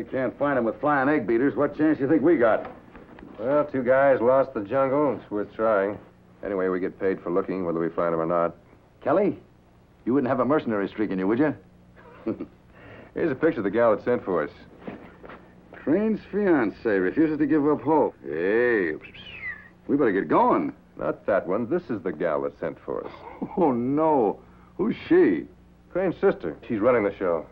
we can't find him with flying egg beaters, what chance do you think we got? Well, 2 guys lost the jungle. It's worth trying. Anyway, we get paid for looking, whether we find him or not. Kelly, you wouldn't have a mercenary streak in you, would you? Here's a picture of the gal that sent for us. Crane's fiance refuses to give up hope. Hey, we better get going. Not that one. This is the gal that sent for us. Oh, no. Who's she? Crane's sister. She's running the show.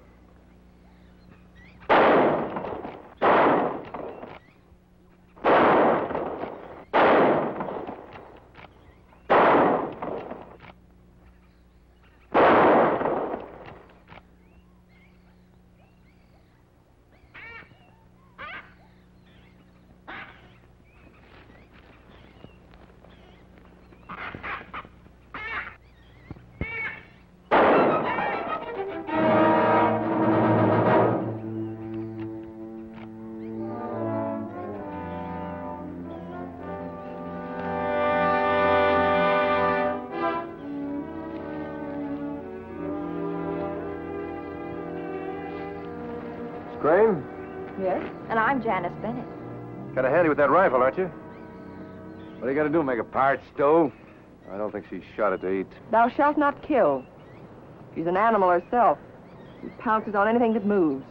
Crane? Yes? And I'm Janice Bennett. Kind of handy with that rifle, aren't you? What do you got to do, make a pirate stove? I don't think she shot it to eat. Thou shalt not kill. She's an animal herself. She pounces on anything that moves.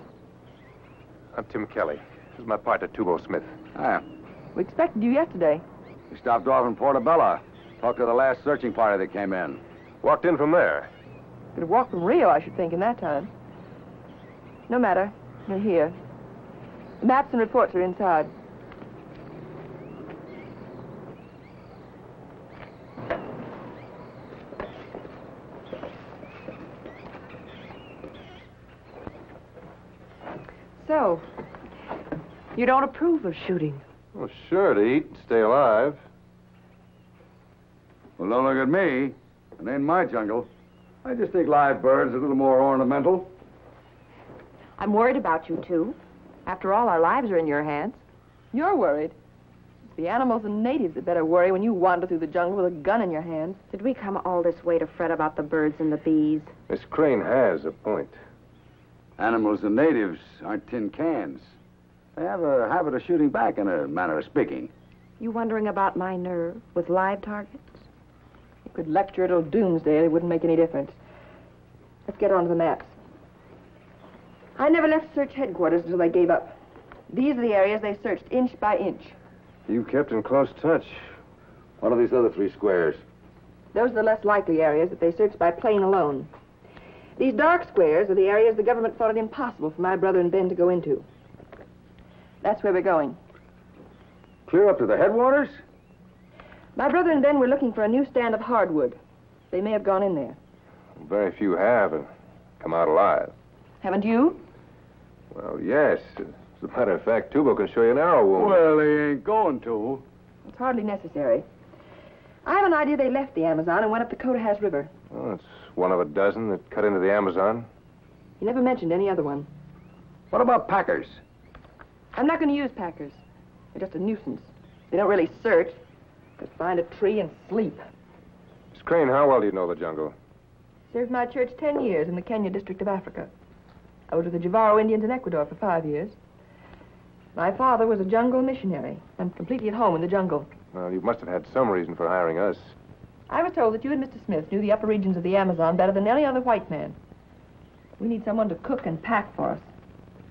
I'm Tim Kelly. This is my partner, Tubo Smith. Ah, We expected you yesterday. we stopped off in Portobello. Talked to the last searching party that came in. Walked in from there. Could have walked from Rio, I should think, in that time. No matter. You're here. The maps and reports are inside. So, you don't approve of shooting? Well, sure, to eat and stay alive. Well, don't look at me. It ain't my jungle. I just think live birds are a little more ornamental. I'm worried about you, too. After all, our lives are in your hands. You're worried. It's the animals and natives that better worry when you wander through the jungle with a gun in your hand. Did we come all this way to fret about the birds and the bees? Miss Crane has a point. Animals and natives aren't tin cans. They have a habit of shooting back in a manner of speaking. You wondering about my nerve with live targets? You could lecture till doomsday. It wouldn't make any difference. Let's get on to the maps. I never left search headquarters until they gave up. These are the areas they searched inch by inch. You kept in close touch. What are these other 3 squares? Those are the less likely areas that they searched by plane alone. These dark squares are the areas the government thought it impossible for my brother and Ben to go into. That's where we're going. Clear up to the headwaters? My brother and Ben were looking for a new stand of hardwood. They may have gone in there. Very few have and come out alive. Haven't you? Well, yes. As a matter of fact, Tubo can show you an arrow wound. Well, they ain't going to. It's hardly necessary. I have an idea they left the Amazon and went up the Cotajas River. Well, it's one of a dozen that cut into the Amazon. He never mentioned any other one. What about packers? I'm not going to use packers. They're just a nuisance. They don't really search. Just find a tree and sleep. Miss Crane, how well do you know the jungle? Served my church 10 years in the Kenya district of Africa. I was with the Javaro Indians in Ecuador for 5 years. My father was a jungle missionary. I'm completely at home in the jungle. Well, you must have had some reason for hiring us. I was told that you and Mr. Smith knew the upper regions of the Amazon better than any other white man. We need someone to cook and pack for us.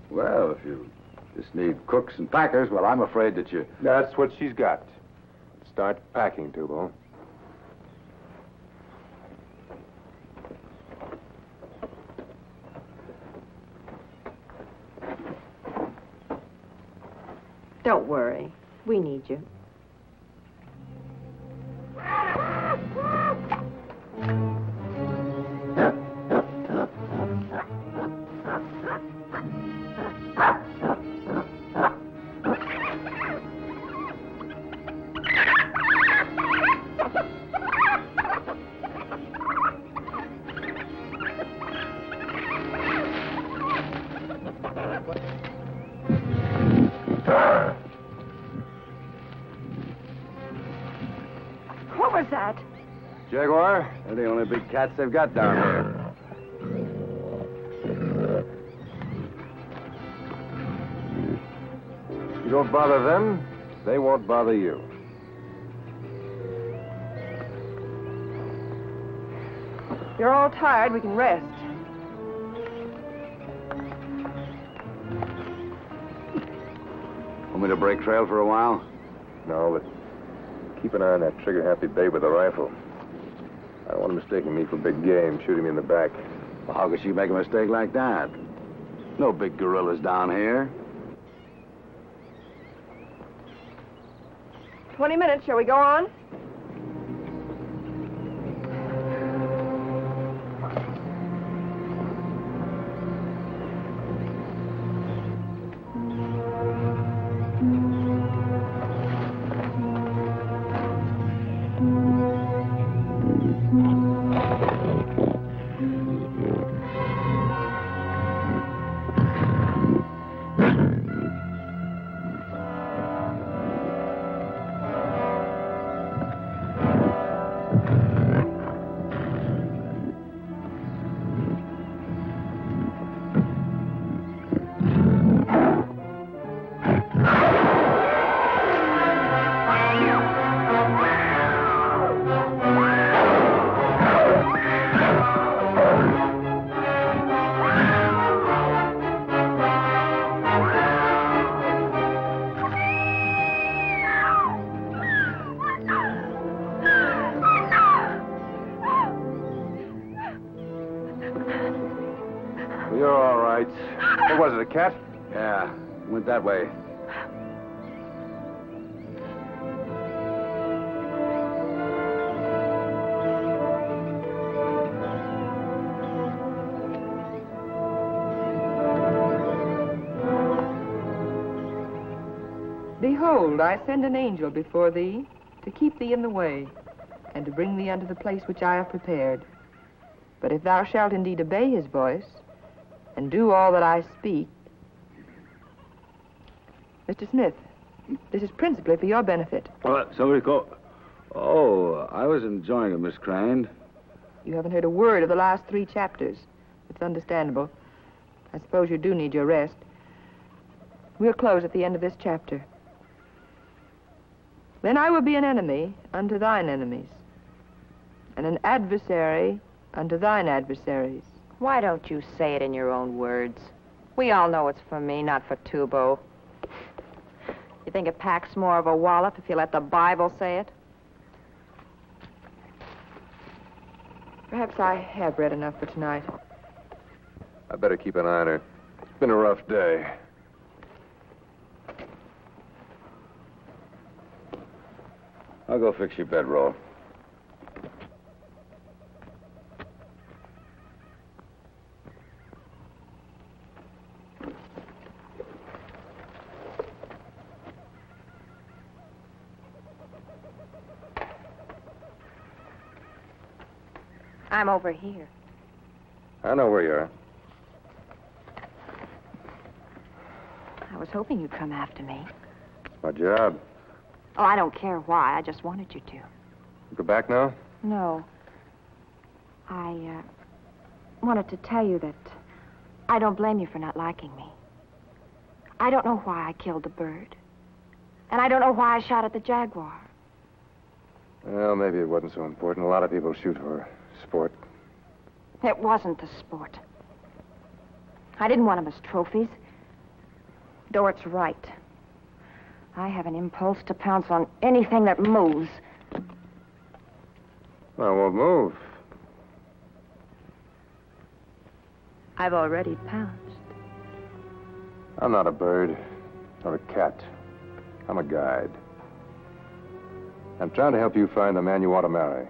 Well, if you just need cooks and packers, well, I'm afraid that you... That's what she's got. Start packing, Tubo. Don't worry. We need you. What was that? Jaguar, they're the only big cats they've got down here. You don't bother them, they won't bother you. If you're all tired, we can rest. Want me to break trail for a while? No, but keep an eye on that trigger-happy babe with the rifle. I don't want him mistaking me for big game, shooting me in the back. Well, how could she make a mistake like that? No big gorillas down here. 20 minutes, shall we go on? You're all right. What was it, a cat? Yeah, went that way. Behold, I send an angel before thee to keep thee in the way and to bring thee unto the place which I have prepared. But if thou shalt indeed obey his voice and do all that I speak... Mr. Smith, this is principally for your benefit. Somebody call... Oh, I was enjoying it, Miss Crane. You haven't heard a word of the last 3 chapters. It's understandable. I suppose you do need your rest. We'll close at the end of this chapter. Then I will be an enemy unto thine enemies, and an adversary unto thine adversaries. Why don't you say it in your own words? We all know it's for me, not for Tubo. You think it packs more of a wallop if you let the Bible say it? Perhaps I have read enough for tonight. I better keep an eye on her. It's been a rough day. I'll go fix your bedroll. I'm over here. I know where you are. I was hoping you'd come after me. It's my job. Oh, I don't care why. I just wanted you to. You go back now? No. I wanted to tell you that I don't blame you for not liking me. I don't know why I killed the bird. And I don't know why I shot at the jaguar. Well, maybe it wasn't so important. A lot of people shoot for sport. It wasn't the sport. I didn't want them as trophies. Though it's right. I have an impulse to pounce on anything that moves. I won't move. I've already pounced. I'm not a bird or a cat. I'm a guide. I'm trying to help you find the man you want to marry.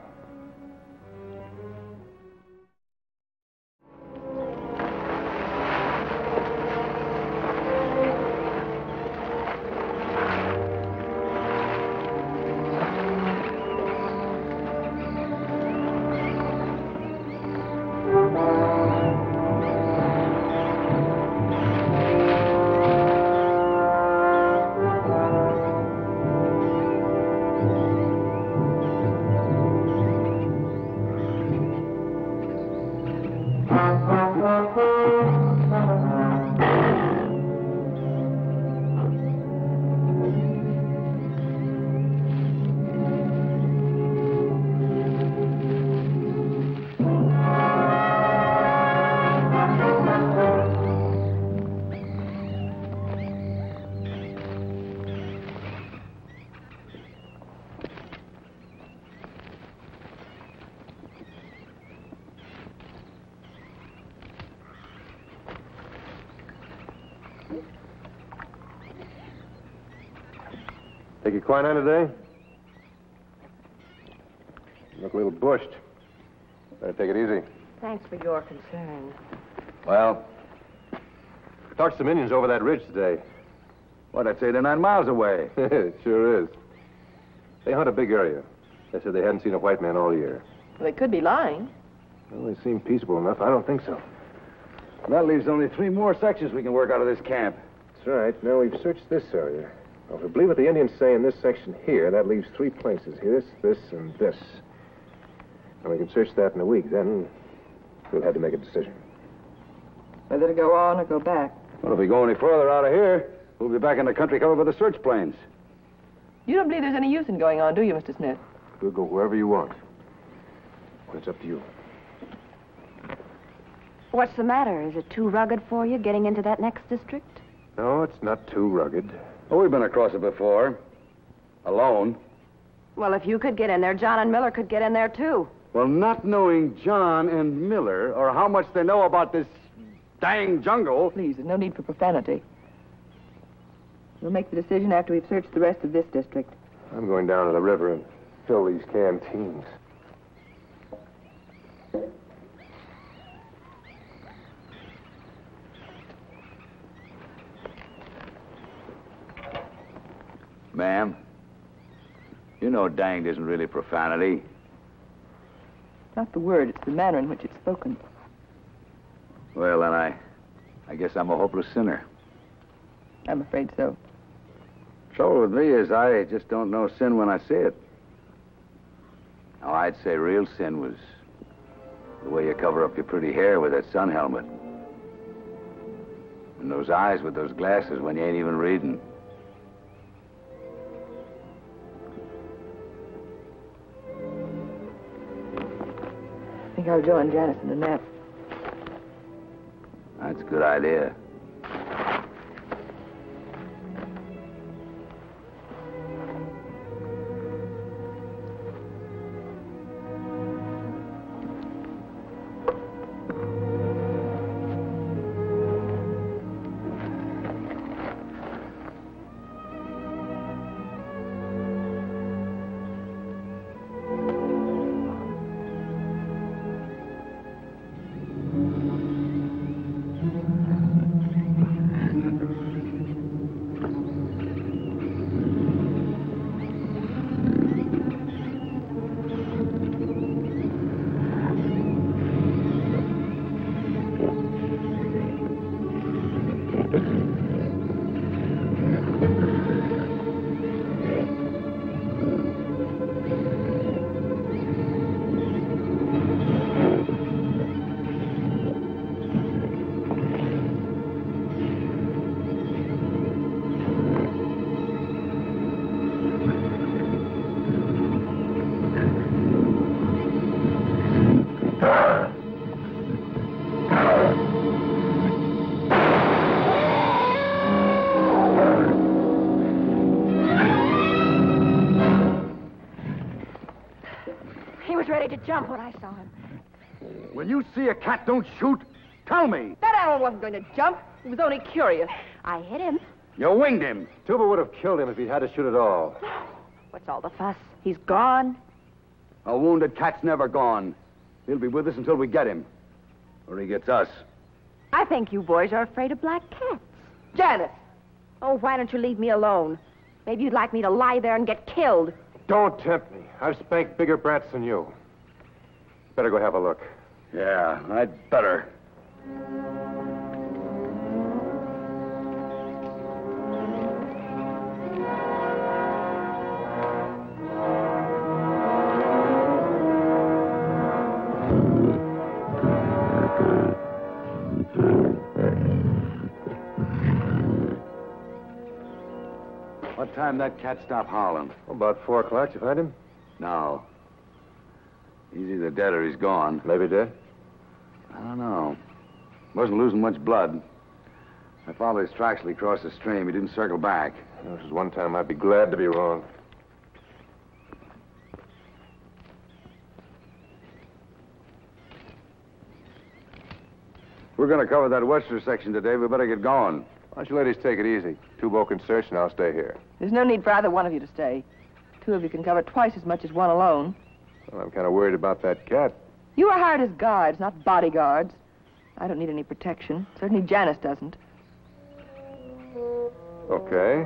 Take your quinine today? You look a little bushed. Better take it easy. Thanks for your concern. Well, talked to some Indians over that ridge today. What, that's 8 or 9 miles away. It sure is. They hunt a big area. They said they hadn't seen a white man all year. Well, they could be lying. Well, they seem peaceable enough. I don't think so. That leaves only 3 more sections we can work out of this camp. That's right. Now, we've searched this area. Well, if we believe what the Indians say in this section here, that leaves 3 places. This, and this. And we can search that in a week. Then we'll have to make a decision. Whether to go on or go back. Well, if we go any further out of here, we'll be back in the country covered by the search planes. You don't believe there's any use in going on, do you, Mr. Smith? We'll go wherever you want. But it's up to you. What's the matter? Is it too rugged for you getting into that next district? No, it's not too rugged. Oh, we've been across it before. Alone. Well, if you could get in there, John and Miller could get in there, too. Well, not knowing John and Miller, or how much they know about this dang jungle... Please, there's no need for profanity. We'll make the decision after we've searched the rest of this district. I'm going down to the river and fill these canteens. Ma'am, you know danged isn't really profanity. Not the word, it's the manner in which it's spoken. Well, then I guess I'm a hopeless sinner. I'm afraid so. Trouble with me is I just don't know sin when I see it. Now, I'd say real sin was the way you cover up your pretty hair with that sun helmet. And those eyes with those glasses when you ain't even reading. I think I'll join Janice in the nap. That's a good idea. Ready to jump when I saw him. When you see a cat, don't shoot. Tell me. That animal wasn't going to jump. He was only curious. I hit him. You winged him. Tuba would have killed him if he'd had to shoot at all. What's all the fuss? He's gone. A wounded cat's never gone. He'll be with us until we get him. Or he gets us. I think you boys are afraid of black cats. Janice! Oh, why don't you leave me alone? Maybe you'd like me to lie there and get killed. Don't tempt me. I've spanked bigger brats than you. Better go have a look. Yeah, I'd better. What time that cat stop howling? About 4 o'clock. You find him? No. He's either dead or he's gone. Maybe dead. I don't know. Wasn't losing much blood. I followed his tracks till he crossed the stream. He didn't circle back. This is one time I'd be glad to be wrong. We're going to cover that western section today. We better get going. Why don't you ladies take it easy? Tubo can search, and I'll stay here. There's no need for either one of you to stay. Two of you can cover twice as much as one alone. Well, I'm kind of worried about that cat. You are hired as guards, not bodyguards. I don't need any protection. Certainly Janice doesn't. Okay.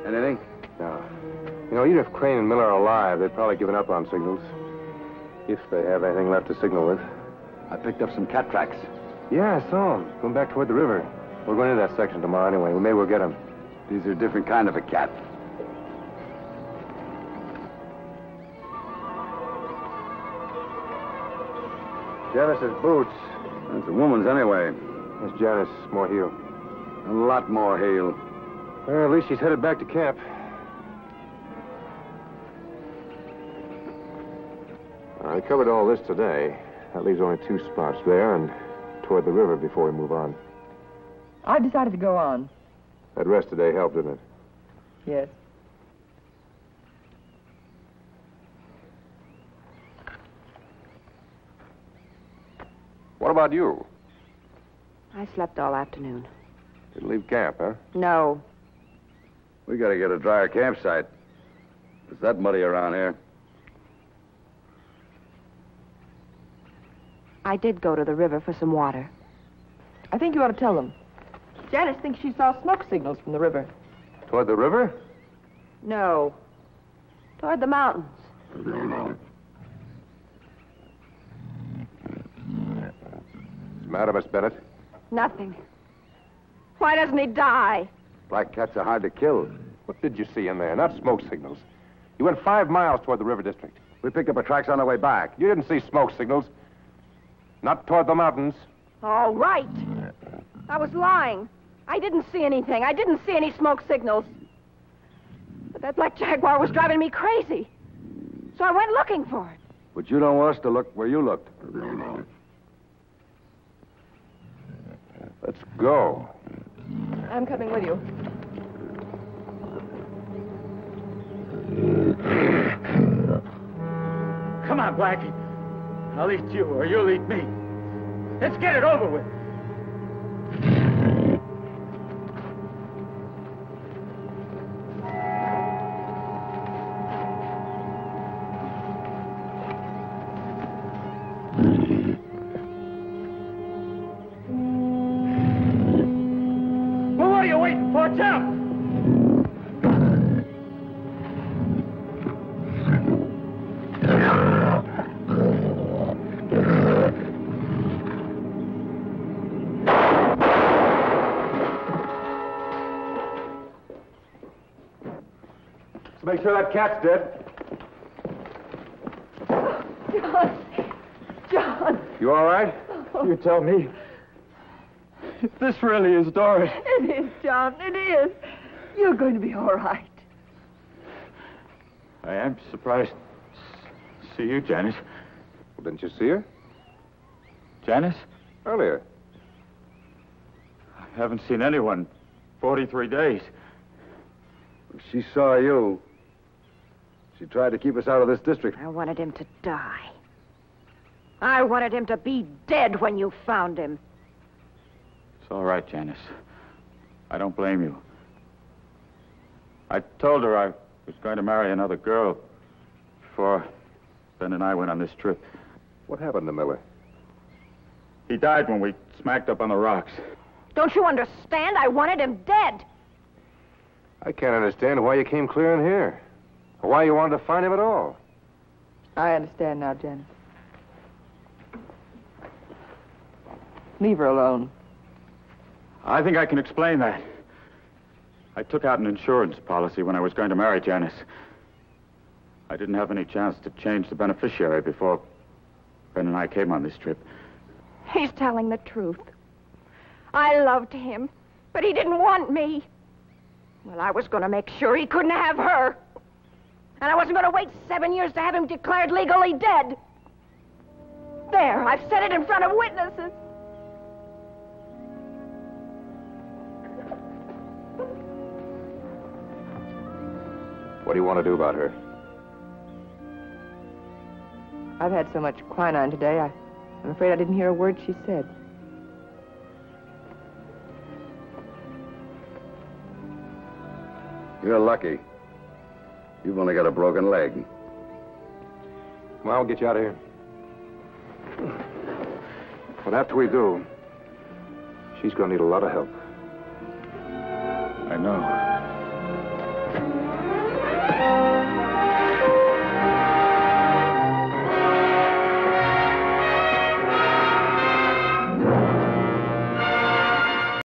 Anything? No. You know, even if Crane and Miller are alive, they've probably given up on signals. If they have anything left to signal with. I picked up some cat tracks. Yeah, I saw them. Going back toward the river. We're going into that section tomorrow anyway. We may well get them. These are a different kind of a cat. Janice's boots. That's a woman's anyway. That's Janice. More heel. A lot more heel. Well, at least she's headed back to camp. I covered all this today. That leaves only two spots there and toward the river before we move on. I've decided to go on. That rest today helped, didn't it? Yes. What about you? I slept all afternoon. Didn't leave camp, huh? No. We gotta get a drier campsite. It's that muddy around here. I did go to the river for some water. I think you ought to tell them. Janice thinks she saw smoke signals from the river. Toward the river? No. Toward the mountains. What's the matter, Miss Bennett? Nothing. Why doesn't he die? Black cats are hard to kill. What did you see in there? Not smoke signals. You went 5 miles toward the river district. We picked up our tracks on our way back. You didn't see smoke signals. Not toward the mountains. All right. I was lying. I didn't see anything. I didn't see any smoke signals. But that black Jaguar was driving me crazy. So I went looking for it. But you don't want us to look where you looked. Let's go. I'm coming with you. Come on, Blackie. I'll eat you or you'll eat me. Let's get it over with. Well, what are you waiting for? Jump! Make sure that cat's dead. John! You all right? You tell me. If this really is Doris. It is, John. It is. You're going to be all right. I am surprised to see you, Janice. Well, didn't you see her? Janice? Earlier. I haven't seen anyone 43 days. She saw you. She tried to keep us out of this district. I wanted him to die. I wanted him to be dead when you found him. It's all right, Janice. I don't blame you. I told her I was going to marry another girl before Ben and I went on this trip. What happened to Miller? He died when we smacked up on the rocks. Don't you understand? I wanted him dead. I can't understand why you came clear in here. Or why you wanted to find him at all. I understand now, Janice. Leave her alone. I think I can explain that. I took out an insurance policy when I was going to marry Janice. I didn't have any chance to change the beneficiary before Ben and I came on this trip. He's telling the truth. I loved him, but he didn't want me. Well, I was going to make sure he couldn't have her. And I wasn't going to wait 7 years to have him declared legally dead. There, I've said it in front of witnesses. What do you want to do about her? I've had so much quinine today, I'm afraid I didn't hear a word she said. You're lucky. You've only got a broken leg. Come on, we'll get you out of here. But after we do, she's going to need a lot of help. I know.